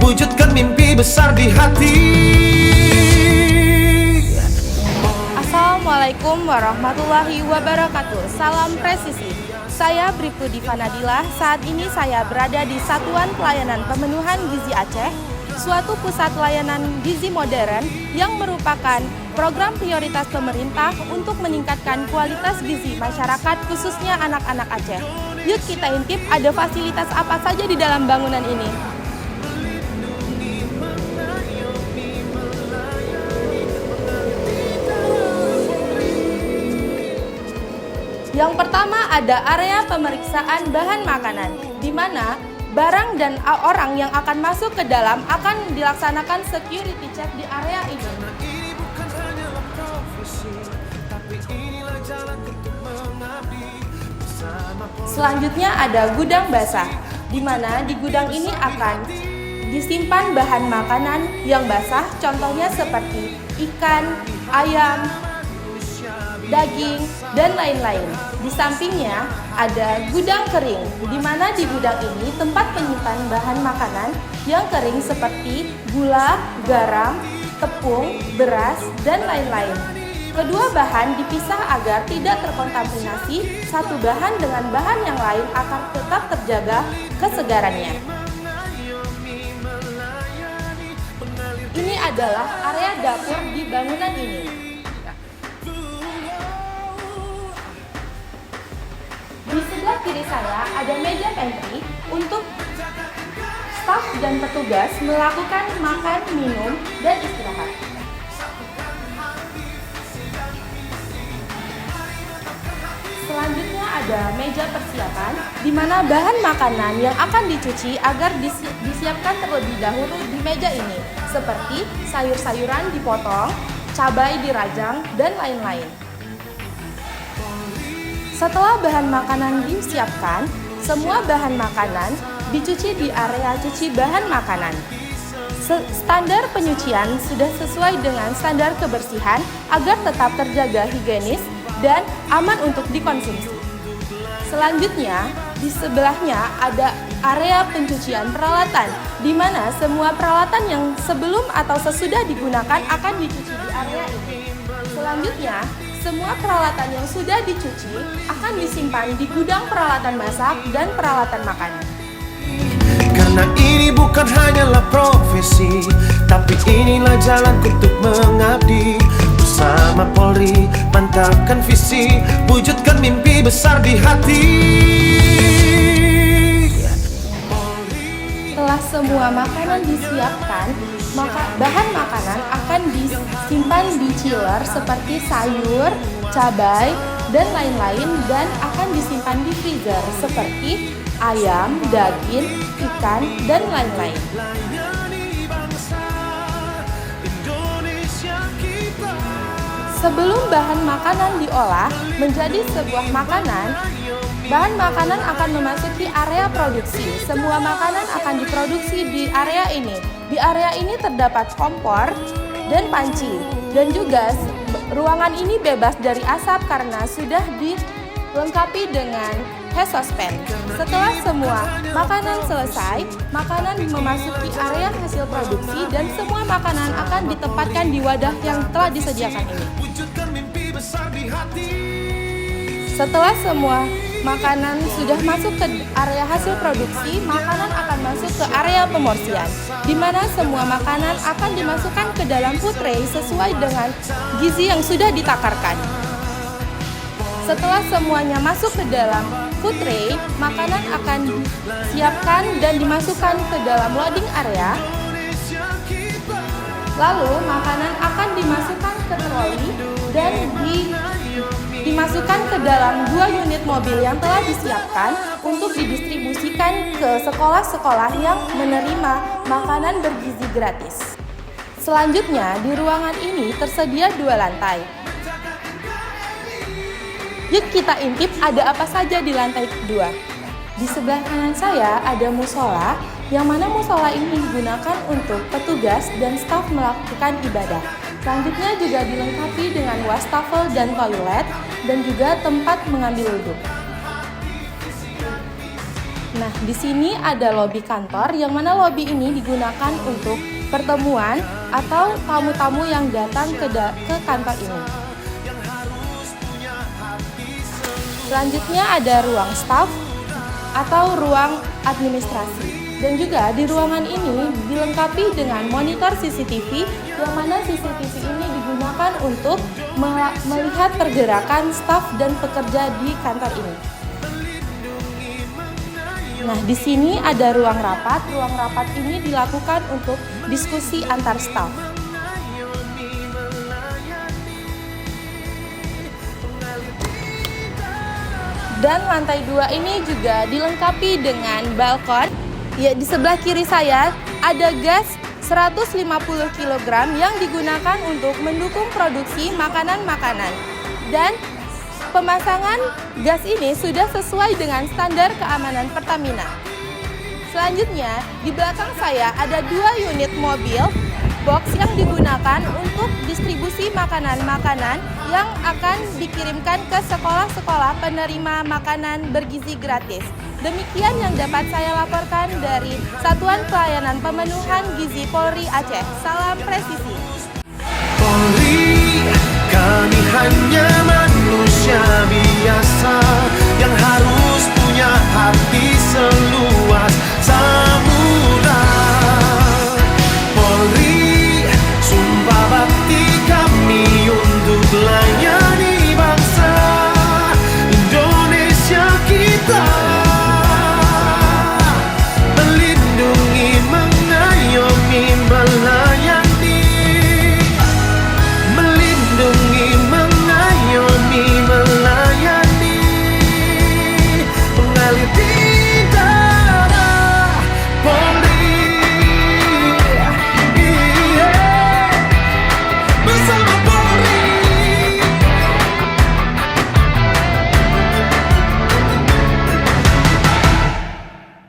wujudkan mimpi besar di hati. Assalamualaikum warahmatullahi wabarakatuh. Salam presisi. Saya Bribtu Diva Nadila. Saat ini saya berada di Satuan Pelayanan Pemenuhan Gizi Aceh, suatu pusat layanan gizi modern yang merupakan program prioritas pemerintah untuk meningkatkan kualitas gizi masyarakat, khususnya anak-anak Aceh. Yuk kita intip ada fasilitas apa saja di dalam bangunan ini. Yang pertama ada area pemeriksaan bahan makanan, di mana barang dan orang yang akan masuk ke dalam akan dilaksanakan security check di area ini. Selanjutnya ada gudang basah, di mana di gudang ini akan disimpan bahan makanan yang basah, contohnya seperti ikan, ayam, daging, dan lain-lain. Di sampingnya ada gudang kering, di mana di gudang ini tempat penyimpan bahan makanan yang kering seperti gula, garam, tepung, beras, dan lain-lain. Kedua bahan dipisah agar tidak terkontaminasi satu bahan dengan bahan yang lain agar tetap terjaga kesegarannya. Ini adalah area dapur di bangunan ini. Di sebelah kiri saya ada meja pantry untuk staf dan petugas melakukan makan, minum, dan istirahat. Selanjutnya ada meja persiapan, di mana bahan makanan yang akan dicuci agar disiapkan terlebih dahulu di meja ini, seperti sayur-sayuran dipotong, cabai dirajang, dan lain-lain. Setelah bahan makanan disiapkan, semua bahan makanan dicuci di area cuci bahan makanan. Standar penyucian sudah sesuai dengan standar kebersihan agar tetap terjaga higienis dan aman untuk dikonsumsi. Selanjutnya, di sebelahnya ada area pencucian peralatan, di mana semua peralatan yang sebelum atau sesudah digunakan akan dicuci di area ini. Selanjutnya, semua peralatan yang sudah dicuci akan disimpan di gudang peralatan masak dan peralatan makan. Karena ini bukan hanyalah profesi, tapi inilah jalan untuk mengabdi. Bersama Polri, mantapkan visi, wujudkan mimpi besar di hati. Setelah semua makanan disiapkan, maka bahan makanan akan disimpan di chiller seperti sayur, cabai, dan lain-lain, dan akan disimpan di freezer seperti ayam, daging, ikan, dan lain-lain. Sebelum bahan makanan diolah menjadi sebuah makanan, bahan makanan akan memasuki area produksi. Semua makanan akan diproduksi di area ini. Di area ini terdapat kompor dan panci, dan juga ruangan ini bebas dari asap karena sudah dilengkapi dengan hesospen. Setelah semua makanan selesai, makanan memasuki area hasil produksi dan semua makanan akan ditempatkan di wadah yang telah disediakan ini. Setelah semua makanan sudah masuk ke area hasil produksi, makanan akan masuk ke area pemorsian, di mana semua makanan akan dimasukkan ke dalam food tray sesuai dengan gizi yang sudah ditakarkan. Setelah semuanya masuk ke dalam food tray, makanan akan disiapkan dan dimasukkan ke dalam loading area. Lalu makanan akan dimasukkan ke troli dan dimasukkan ke dalam 2 unit mobil yang telah disiapkan untuk didistribusikan ke sekolah-sekolah yang menerima makanan bergizi gratis. Selanjutnya, di ruangan ini tersedia 2 lantai. Yuk kita intip ada apa saja di lantai kedua. Di sebelah kanan saya ada musola, yang mana musola ini digunakan untuk petugas dan staf melakukan ibadah. Selanjutnya juga dilengkapi dengan wastafel dan toilet, dan juga tempat mengambil wudhu. Nah, di sini ada lobi kantor, yang mana lobi ini digunakan untuk pertemuan atau tamu-tamu yang datang ke kantor ini. Selanjutnya ada ruang staff atau ruang administrasi. Dan juga di ruangan ini dilengkapi dengan monitor CCTV, yang mana CCTV ini digunakan untuk melihat pergerakan staf dan pekerja di kantor ini. Nah, di sini ada ruang rapat. Ruang rapat ini dilakukan untuk diskusi antar staf. Dan lantai 2 ini juga dilengkapi dengan balkon. Ya, di sebelah kiri saya ada gas 150 kg yang digunakan untuk mendukung produksi makanan-makanan. Dan pemasangan gas ini sudah sesuai dengan standar keamanan Pertamina. Selanjutnya, di belakang saya ada 2 unit mobil box yang digunakan untuk distribusi makanan-makanan yang akan dikirimkan ke sekolah-sekolah penerima makanan bergizi gratis. Demikian yang dapat saya laporkan dari Satuan Pelayanan Pemenuhan Gizi Polri Aceh. Salam presisi. Polri, kami hanya manusia biasa yang harus punya hati seluas